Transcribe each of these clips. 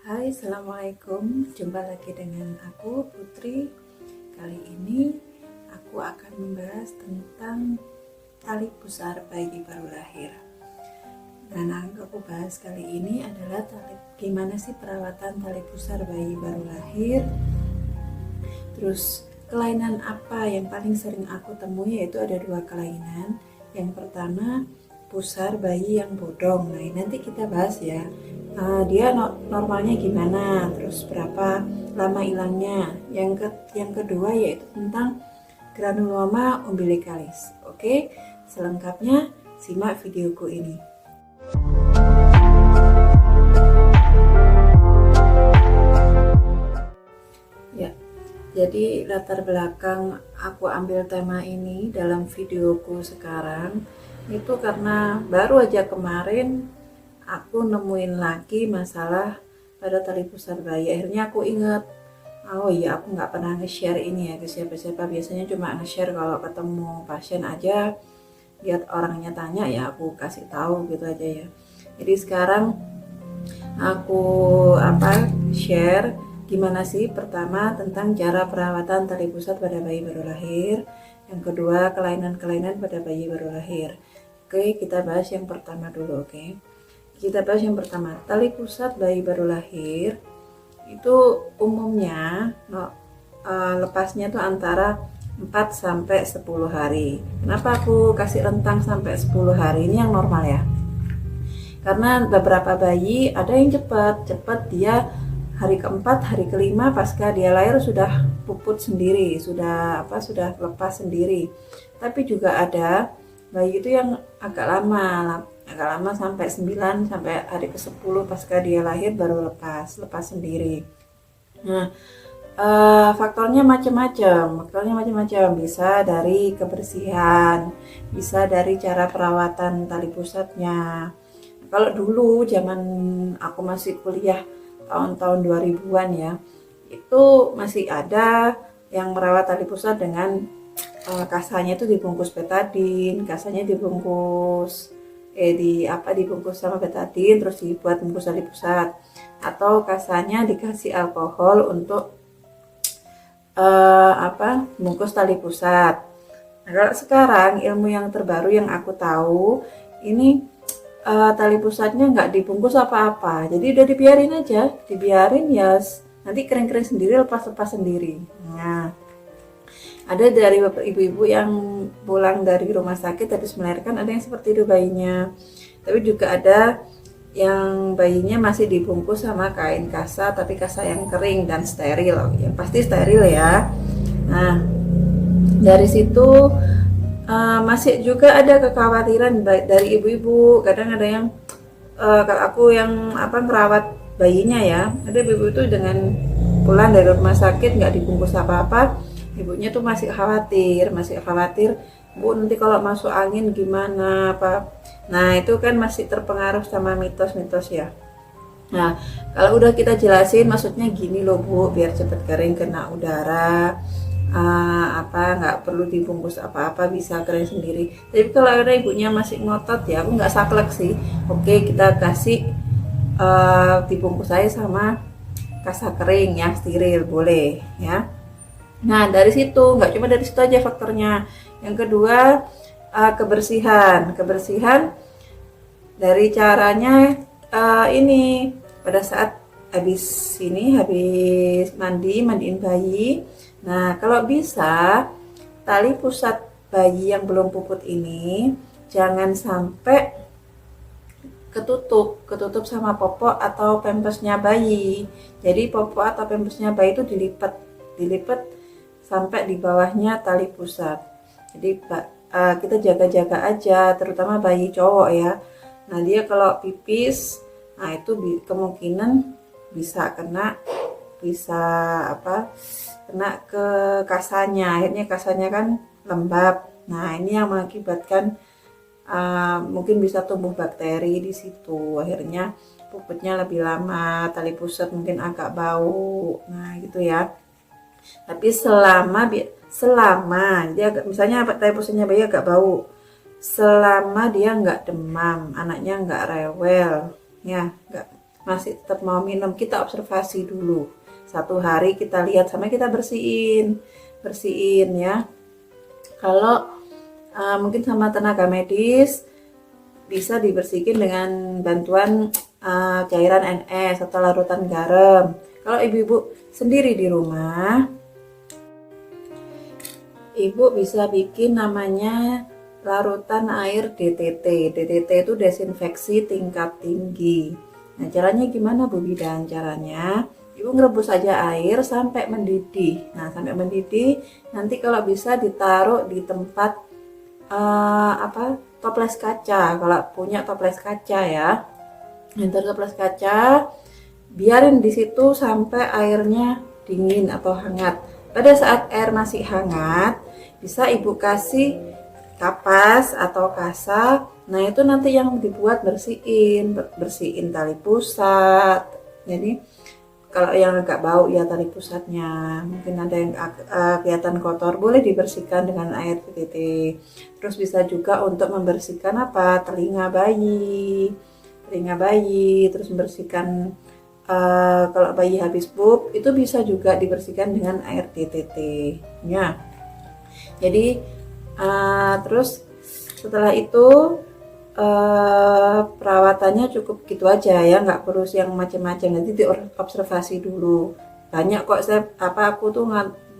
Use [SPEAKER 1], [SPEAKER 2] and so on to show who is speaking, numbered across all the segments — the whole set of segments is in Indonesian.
[SPEAKER 1] Hai, Assalamualaikum. Jumpa lagi dengan aku, Putri. Kali ini aku akan membahas tentang tali pusar bayi baru lahir. Nah, yang aku bahas kali ini adalah gimana sih perawatan tali pusar bayi baru lahir. Terus kelainan apa yang paling sering aku temui, yaitu ada 2 kelainan. Yang pertama, pusar bayi yang bodong. Nah, nanti kita bahas ya. Dia normalnya gimana, terus berapa lama hilangnya. Yang kedua yaitu tentang granuloma umbilicalis. Oke, selengkapnya simak videoku ini. Ya, jadi latar belakang aku ambil tema ini dalam videoku sekarang itu karena baru aja kemarin aku nemuin lagi masalah pada tali pusar bayi. Akhirnya aku ingat, oh iya, aku nggak pernah nge-share ini ya ke siapa-siapa. Biasanya cuma nge-share kalau ketemu pasien aja, lihat orangnya tanya ya aku kasih tahu gitu aja ya. Jadi sekarang aku share gimana sih, pertama tentang cara perawatan tali pusat pada bayi baru lahir, yang kedua kelainan-kelainan pada bayi baru lahir. Oke, kita bahas yang pertama dulu. Kita bahas yang pertama, tali pusat bayi baru lahir itu umumnya lepasnya tuh antara 4 sampai 10 hari. Kenapa aku kasih rentang sampai 10 hari? Ini yang normal ya. Karena beberapa bayi ada yang cepat dia hari keempat, hari kelima pasca dia lahir sudah puput sendiri, sudah lepas sendiri. Tapi juga ada bayi itu yang agak lama sampai 9 sampai hari ke-10 pasca dia lahir baru lepas sendiri. Nah, faktornya macam-macam, bisa dari kebersihan, bisa dari cara perawatan tali pusatnya. Kalau dulu zaman aku masih kuliah tahun-tahun 2000-an ya, itu masih ada yang merawat tali pusat dengan kasanya itu dibungkus betadin, kasanya dibungkus sama betadin, terus dibuat bungkus tali pusat, atau kasanya dikasih alkohol untuk bungkus tali pusat. Nah, kalau sekarang ilmu yang terbaru yang aku tahu ini, tali pusatnya nggak dibungkus apa-apa, jadi udah dibiarin ya, nanti kering-kering sendiri, lepas sendiri. Nah, ada dari ibu-ibu yang pulang dari rumah sakit habis melahirkan, ada yang seperti itu bayinya. Tapi juga ada yang bayinya masih dibungkus sama kain kasa, tapi kasa yang kering dan steril. Ya pasti steril ya. Nah, dari situ masih juga ada kekhawatiran dari ibu-ibu. Kadang ada yang kalau aku yang merawat bayinya ya, ada ibu itu dengan pulang dari rumah sakit nggak dibungkus apa-apa. Ibunya tuh masih khawatir, Bu, nanti kalau masuk angin gimana apa. Nah, itu kan masih terpengaruh sama mitos-mitos ya. Nah, kalau udah kita jelasin maksudnya gini loh Bu, biar cepet kering, kena udara, nggak perlu dibungkus apa-apa, bisa kering sendiri. Tapi kalau ada ibunya masih ngotot ya, aku nggak saklek sih. Oke, kita kasih dibungkus aja sama kasa kering yang steril, boleh ya. Nah, dari situ nggak cuma dari situ aja faktornya. Yang kedua, kebersihan dari caranya ini pada saat habis mandiin bayi. Nah, kalau bisa tali pusat bayi yang belum puput ini jangan sampai ketutup sama popok atau pempesnya bayi. Jadi popok atau pempesnya bayi itu dilipat sampai di bawahnya tali pusat. Jadi kita jaga-jaga aja, terutama bayi cowok ya. Nah, dia kalau pipis, nah itu kemungkinan bisa kena ke kasanya. Akhirnya kasanya kan lembab. Nah, ini yang mengakibatkan mungkin bisa tumbuh bakteri di situ. Akhirnya puputnya lebih lama, tali pusat mungkin agak bau. Nah, gitu ya. Tapi selama dia misalnya tali pusatnya bayi agak bau, selama dia nggak demam, anaknya nggak rewel ya, nggak masih tetap mau minum, kita observasi dulu 1 hari, kita lihat sampai kita bersihin ya. Kalau mungkin sama tenaga medis bisa dibersihkan dengan bantuan cairan NS atau larutan garam. Kalau ibu-ibu sendiri di rumah, ibu bisa bikin namanya larutan air DTT. DTT itu desinfeksi tingkat tinggi. Nah, caranya gimana Bu Bidan? Caranya ibu ngerebus aja air sampai mendidih. Nah, sampai mendidih, nanti kalau bisa ditaruh di tempat toples kaca. Kalau punya toples kaca ya, nanti toples kaca, biarin di situ sampai airnya dingin atau hangat. Pada saat air masih hangat, bisa ibu kasih kapas atau kasa. Nah, itu nanti yang dibuat bersihin tali pusat. Jadi kalau yang agak bau ya tali pusatnya, mungkin ada yang kelihatan kotor, boleh dibersihkan dengan air DTT. Terus bisa juga untuk membersihkan telinga bayi, terus membersihkan kalau bayi habis pup itu bisa juga dibersihkan dengan air DTT ya. Jadi terus setelah itu perawatannya cukup gitu aja ya, nggak perlu yang macam-macam. Nanti diobservasi dulu. Banyak kok aku tuh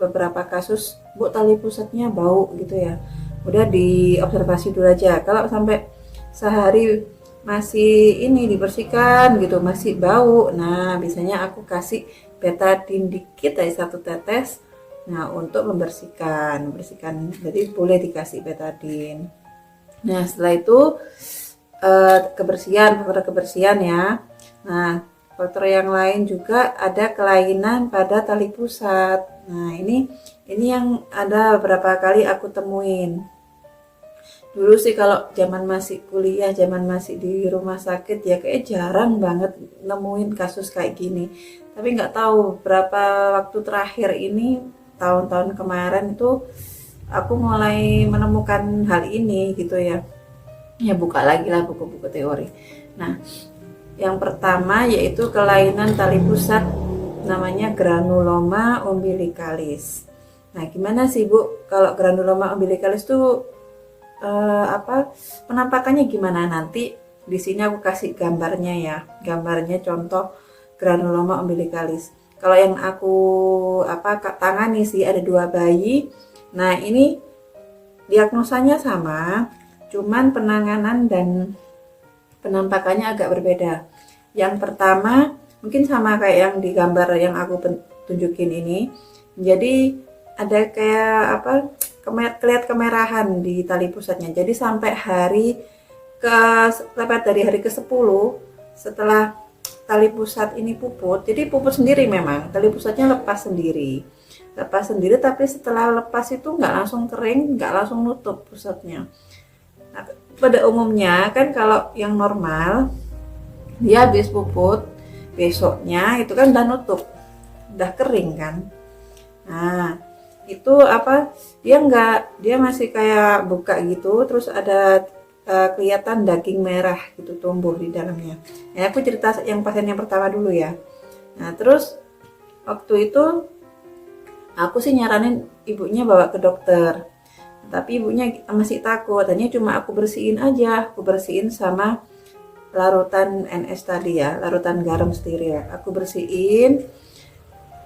[SPEAKER 1] beberapa kasus Bu tali pusatnya bau gitu ya, udah diobservasi dulu aja. Kalau sampai sehari masih dibersihkan gitu, masih bau, nah biasanya aku kasih betadine dikit aja 1 tetes. Nah, untuk membersihkan, jadi boleh dikasih betadine. Nah, setelah itu faktor kebersihan ya. Nah, faktor yang lain juga ada kelainan pada tali pusat. Nah, ini yang ada beberapa kali aku temuin. Dulu sih kalau zaman masih kuliah, zaman masih di rumah sakit ya, kayak jarang banget nemuin kasus kayak gini. Tapi nggak tahu berapa waktu terakhir ini, tahun-tahun kemarin itu aku mulai menemukan hal ini gitu ya. Ya buka lagi lah buku-buku teori. Nah, yang pertama yaitu kelainan tali pusat, namanya granuloma umbilicalis. Nah, gimana sih Bu kalau granuloma umbilicalis tuh penampakannya gimana? Nanti di sini aku kasih gambarnya ya, gambarnya contoh granuloma umbilicalis. Kalau yang aku tangani sih ada 2 bayi. Nah, ini diagnosanya sama, cuman penanganan dan penampakannya agak berbeda. Yang pertama mungkin sama kayak yang di gambar yang aku tunjukin ini. Jadi ada kayak kelihatan kemerahan di tali pusatnya. Jadi sampai lewat dari hari ke-10 setelah tali pusat ini puput. Jadi puput sendiri, memang tali pusatnya lepas sendiri, tapi setelah lepas itu nggak langsung kering, nggak langsung nutup pusatnya. Nah, pada umumnya kan kalau yang normal dia habis puput besoknya itu kan udah nutup, udah kering kan. Nah, itu dia masih kayak buka gitu, terus ada kelihatan daging merah gitu tumbuh di dalamnya. Ya, aku cerita yang pasien yang pertama dulu ya. Nah, terus waktu itu aku sih nyaranin ibunya bawa ke dokter, tapi ibunya masih takut. Hanya cuma aku bersihin aja, sama larutan NS tadi ya, larutan garam steril. Aku bersihin,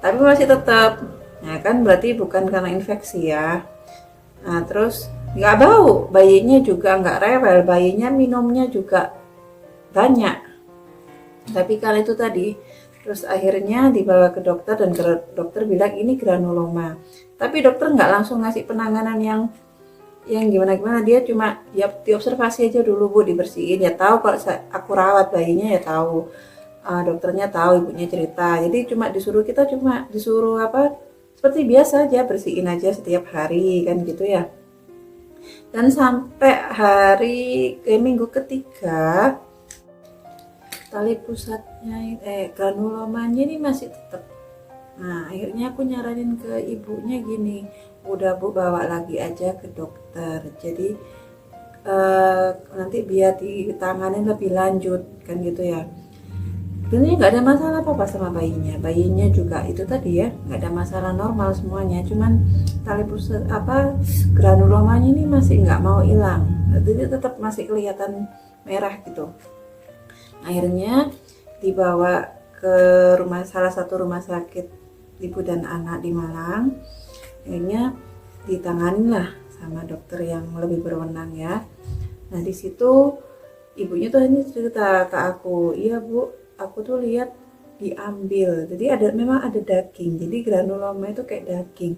[SPEAKER 1] tapi masih tetap. Nah, kan berarti bukan karena infeksi ya. Nah, terus nggak bau, bayinya juga nggak rewel, bayinya minumnya juga banyak. Tapi kali itu tadi, terus akhirnya dibawa ke dokter dan dokter bilang ini granuloma. Tapi dokter nggak langsung ngasih penanganan yang gimana-gimana, dia cuma ya diobservasi aja dulu Bu, dibersihin. Ya tahu kalau aku rawat bayinya, ya tahu, dokternya tahu, ibunya cerita. Jadi kita cuma disuruh seperti biasa aja, bersihin aja setiap hari kan gitu ya. Dan sampai minggu ketiga tali pusatnya granulomanya ini masih tetap. Nah, akhirnya aku nyaranin ke ibunya gini, udah Bu, bawa lagi aja ke dokter. Jadi nanti biar ditanganin lebih lanjut kan gitu ya. sebenarnya nggak ada masalah apa-apa sama bayinya juga itu tadi ya, nggak ada masalah, normal semuanya, cuman tali pusat granulomanya ini masih nggak mau hilang, jadi tetap masih kelihatan merah gitu. Akhirnya dibawa ke salah satu rumah sakit ibu dan anak di Malang. Akhirnya ditangani lah sama dokter yang lebih berwenang ya. Nah di situ ibunya tuh hanya cerita ke aku, iya bu, aku tuh lihat diambil, jadi memang ada daging, jadi granuloma itu kayak daging.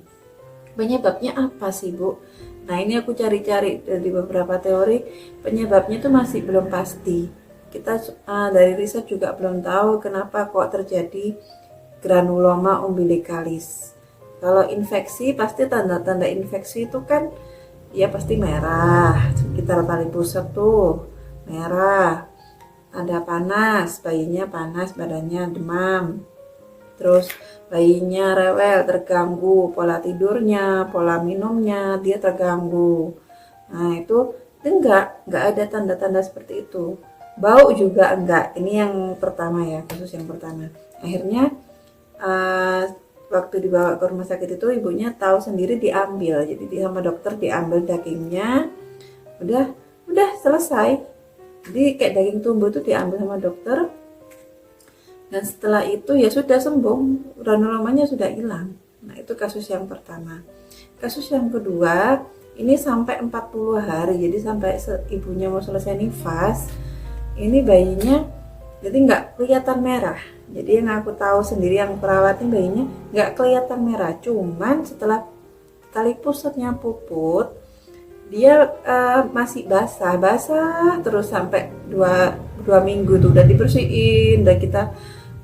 [SPEAKER 1] Penyebabnya apa sih bu? Nah ini aku cari-cari dari beberapa teori, penyebabnya tuh masih belum pasti. Kita dari riset juga belum tahu kenapa kok terjadi granuloma umbilicalis. Kalau infeksi, pasti tanda-tanda infeksi itu kan ya pasti merah, sekitar tali pusat tuh merah, ada panas, bayinya panas, badannya demam, terus bayinya rewel, terganggu pola tidurnya, pola minumnya, dia terganggu. Nah itu enggak ada tanda-tanda seperti itu. Bau juga enggak, ini yang pertama ya, kasus yang pertama. Akhirnya waktu dibawa ke rumah sakit itu ibunya tahu sendiri diambil, jadi sama dokter diambil dagingnya, udah selesai. Jadi kayak daging tumbuh itu diambil sama dokter, dan setelah itu ya sudah sembuh, granulomanya sudah hilang. Nah itu kasus yang pertama. Kasus yang kedua ini sampai 40 hari, jadi sampai ibunya mau selesai nifas, ini bayinya jadi nggak kelihatan merah. Jadi yang aku tahu sendiri, yang perawatnya, bayinya nggak kelihatan merah, cuman setelah tali pusatnya puput dia masih basah terus sampai dua minggu tuh udah dibersihin,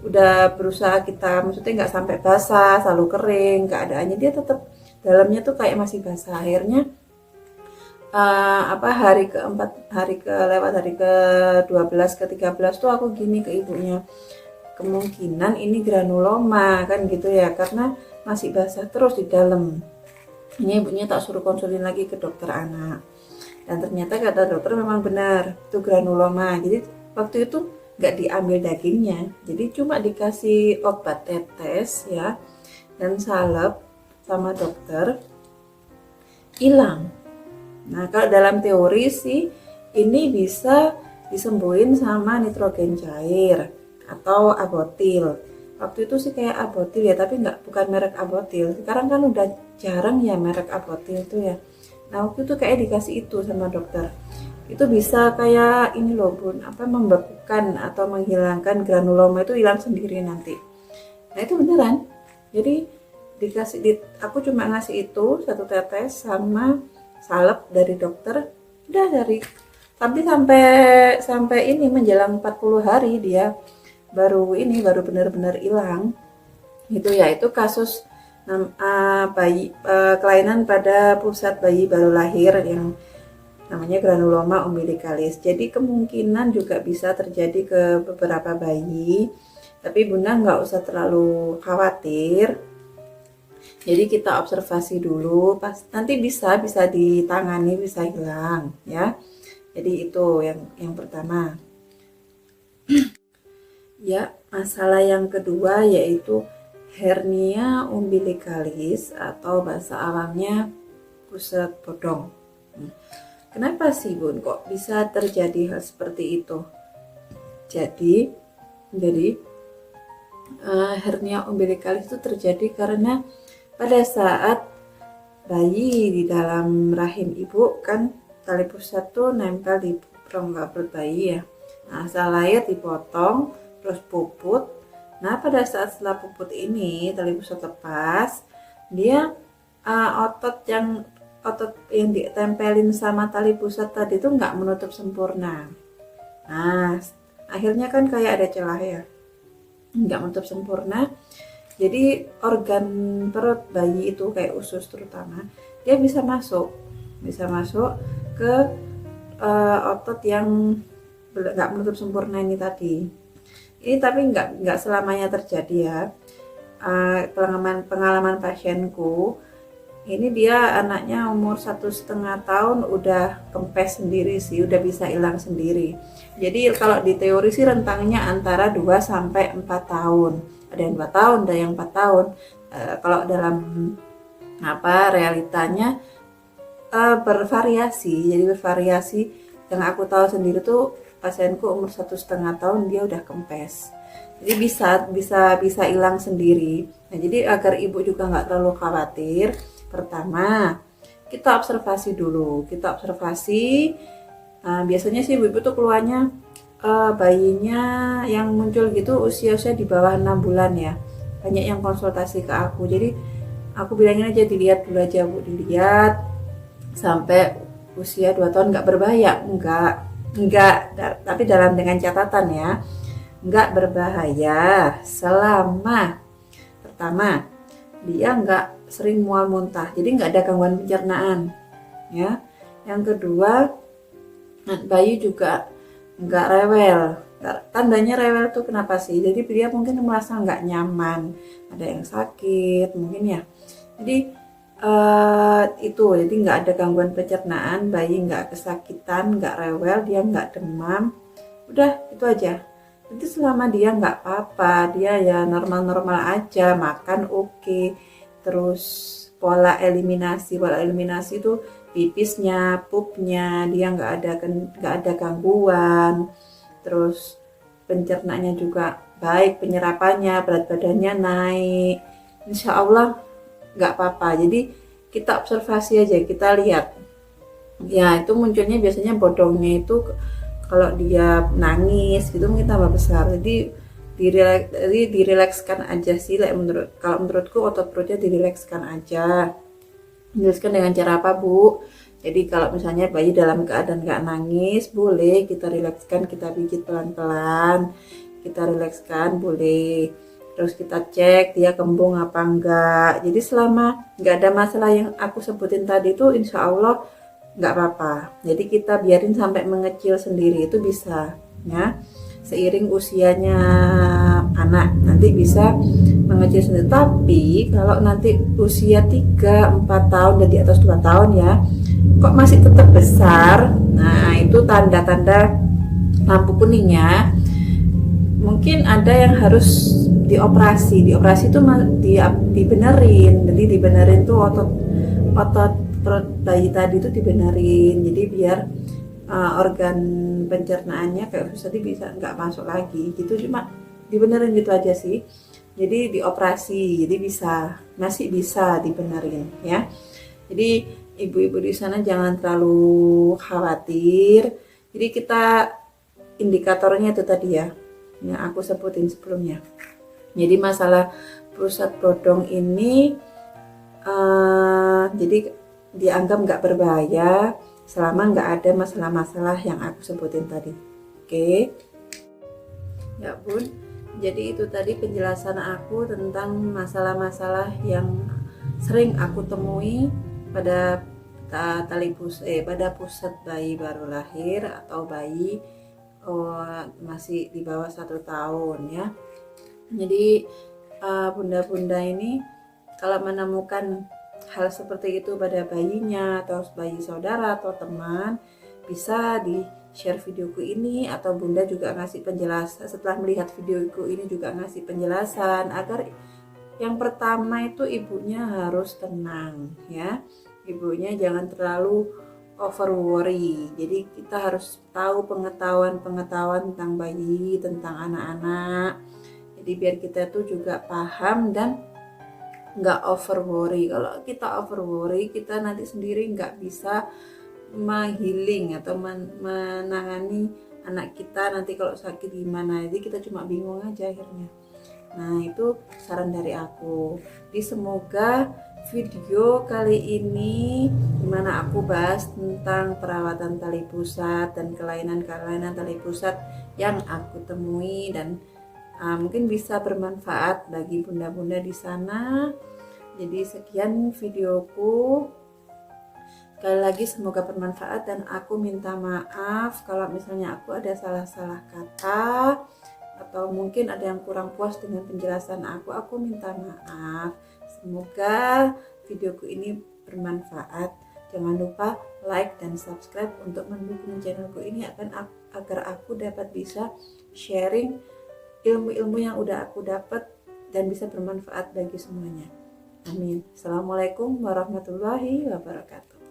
[SPEAKER 1] udah berusaha kita maksudnya nggak sampai basah, selalu kering keadaannya, dia tetap dalamnya tuh kayak masih basah. Akhirnya hari keempat, hari ke 12 ke 13 tuh aku gini ke ibunya, kemungkinan ini granuloma kan gitu ya, karena masih basah terus di dalam. Ini ibunya tak suruh konsulin lagi ke dokter anak, dan ternyata kata dokter memang benar itu granuloma. Jadi waktu itu nggak diambil dagingnya, jadi cuma dikasih obat tetes ya dan salep sama dokter, hilang. Nah kalau dalam teori sih ini bisa disembuhin sama nitrogen cair atau Abotil. Waktu itu sih kayak Abotil ya, tapi bukan merek Abotil. Sekarang kan udah jarang ya merek Abotil tuh ya. Nah waktu itu kayak dikasih itu sama dokter. Itu bisa kayak ini loh bun, membekukan atau menghilangkan granuloma, itu hilang sendiri nanti. Nah itu beneran. Jadi aku cuma ngasih itu satu tetes sama salep dari dokter, udah tapi sampai ini menjelang 40 hari dia baru benar-benar hilang gitu ya. Itu kasus kelainan pada pusat bayi baru lahir yang namanya granuloma umbilicalis. Jadi kemungkinan juga bisa terjadi ke beberapa bayi, tapi bunda nggak usah terlalu khawatir. Jadi kita observasi dulu, pas nanti bisa ditangani, bisa hilang ya. Jadi itu yang pertama. Ya, masalah yang kedua yaitu hernia umbilicalis atau bahasa awamnya pusat bodong. Kenapa sih bun kok bisa terjadi hal seperti itu? Jadi hernia umbilicalis itu terjadi karena pada saat bayi di dalam rahim ibu kan tali pusat tuh nempel di rongga perut bayi ya. Nah, setelah lahir dipotong terus puput. Nah, pada saat setelah puput ini tali pusat lepas, dia otot yang ditempelin sama tali pusat tadi itu nggak menutup sempurna. Nah, akhirnya kan kayak ada celah ya, nggak menutup sempurna. Jadi organ perut bayi itu kayak usus terutama, dia bisa masuk ke otot yang nggak menutup sempurna ini tadi. Ini tapi nggak selamanya terjadi ya. Pengalaman pasienku Ini dia anaknya umur 1,5 tahun udah kempes sendiri sih, udah bisa hilang sendiri. Jadi kalau di teori sih rentangnya antara 2 sampai 4 tahun. Ada yang 2 tahun, ada yang 4 tahun. Kalau dalam realitanya bervariasi. Jadi bervariasi. Yang aku tahu sendiri tuh pasienku umur 1,5 tahun dia udah kempes. Jadi bisa hilang sendiri. Nah, jadi agar ibu juga nggak terlalu khawatir, pertama kita observasi dulu. Kita observasi. Biasanya sih ibu tuh keluarnya bayinya yang muncul gitu usia-usia di bawah 6 bulan ya. Banyak yang konsultasi ke aku. Jadi aku bilangin aja dilihat dulu aja Bu, dilihat sampai usia 2 tahun nggak berbahaya. Enggak, tapi dengan catatan ya. Nggak berbahaya selama pertama dia nggak sering mual muntah, jadi nggak ada gangguan pencernaan ya. Yang kedua, bayi juga nggak rewel. Tandanya rewel tuh kenapa sih? Jadi dia mungkin merasa nggak nyaman, ada yang sakit mungkin ya. Jadi itu, jadi nggak ada gangguan pencernaan, bayi nggak kesakitan, nggak rewel, dia nggak demam, udah itu aja. Jadi selama dia nggak apa-apa, dia ya normal-normal aja, makan oke. Terus pola eliminasi itu pipisnya, pupnya dia nggak ada gangguan. Terus pencernaannya juga baik, penyerapannya, berat badannya naik, insya Allah nggak apa-apa. Jadi kita observasi aja, kita lihat ya. Itu munculnya biasanya bodongnya itu kalau dia nangis gitu mungkin tambah besar. Jadi dirilekskan aja sih. Kalau menurutku otot perutnya dirilekskan aja. Dirilekskan dengan cara apa Bu? Jadi kalau misalnya bayi dalam keadaan nggak nangis, boleh kita rilekskan, kita pijit pelan-pelan, kita rilekskan boleh. Terus kita cek dia kembung apa enggak. Jadi selama nggak ada masalah yang aku sebutin tadi itu, insya Allah nggak apa-apa. Jadi kita biarin sampai mengecil sendiri, itu bisa ya. Seiring usianya anak nanti bisa mengecil sendiri. Tapi kalau nanti usia 3-4 tahun dan di atas 2 tahun ya, kok masih tetap besar, nah itu tanda-tanda lampu kuningnya. Mungkin ada yang harus dioperasi itu dibenerin. Jadi dibenerin tuh otot perut bayi tadi itu dibenerin, jadi biar organ pencernaannya kayak usus tadi bisa nggak masuk lagi gitu, cuma dibenerin gitu aja sih. Jadi dioperasi, jadi masih bisa dibenerin ya. Jadi ibu-ibu di sana jangan terlalu khawatir. Jadi kita indikatornya itu tadi ya, yang aku sebutin sebelumnya. Jadi masalah pusat bodong ini jadi dianggap nggak berbahaya selama nggak ada masalah-masalah yang aku sebutin tadi. Oke ya Bun, jadi itu tadi penjelasan aku tentang masalah-masalah yang sering aku temui pada pada pusat bayi baru lahir atau bayi masih di bawah 1 tahun ya. Jadi bunda-bunda ini kalau menemukan hal seperti itu pada bayinya atau bayi saudara atau teman, bisa di share videoku ini, atau bunda juga ngasih penjelasan setelah melihat videoku ini, juga ngasih penjelasan agar yang pertama itu ibunya harus tenang ya. Ibunya jangan terlalu over worry. Jadi kita harus tahu pengetahuan tentang bayi, tentang anak-anak. Jadi biar kita tuh juga paham dan nggak over worry. Kalau kita over worry, kita nanti sendiri nggak bisa menghealing atau menangani anak kita nanti kalau sakit gimana. Jadi kita cuma bingung aja akhirnya. Nah itu saran dari aku. Jadi semoga video kali ini dimana aku bahas tentang perawatan tali pusat dan kelainan-kelainan tali pusat yang aku temui, dan mungkin bisa bermanfaat bagi bunda-bunda di sana. Jadi sekian videoku. Sekali lagi semoga bermanfaat, dan aku minta maaf kalau misalnya aku ada salah-salah kata atau mungkin ada yang kurang puas dengan penjelasan aku minta maaf. Semoga videoku ini bermanfaat, jangan lupa like dan subscribe untuk mendukung channelku ini agar aku dapat bisa sharing ilmu-ilmu yang udah aku dapat dan bisa bermanfaat bagi semuanya. Amin. Assalamualaikum warahmatullahi wabarakatuh.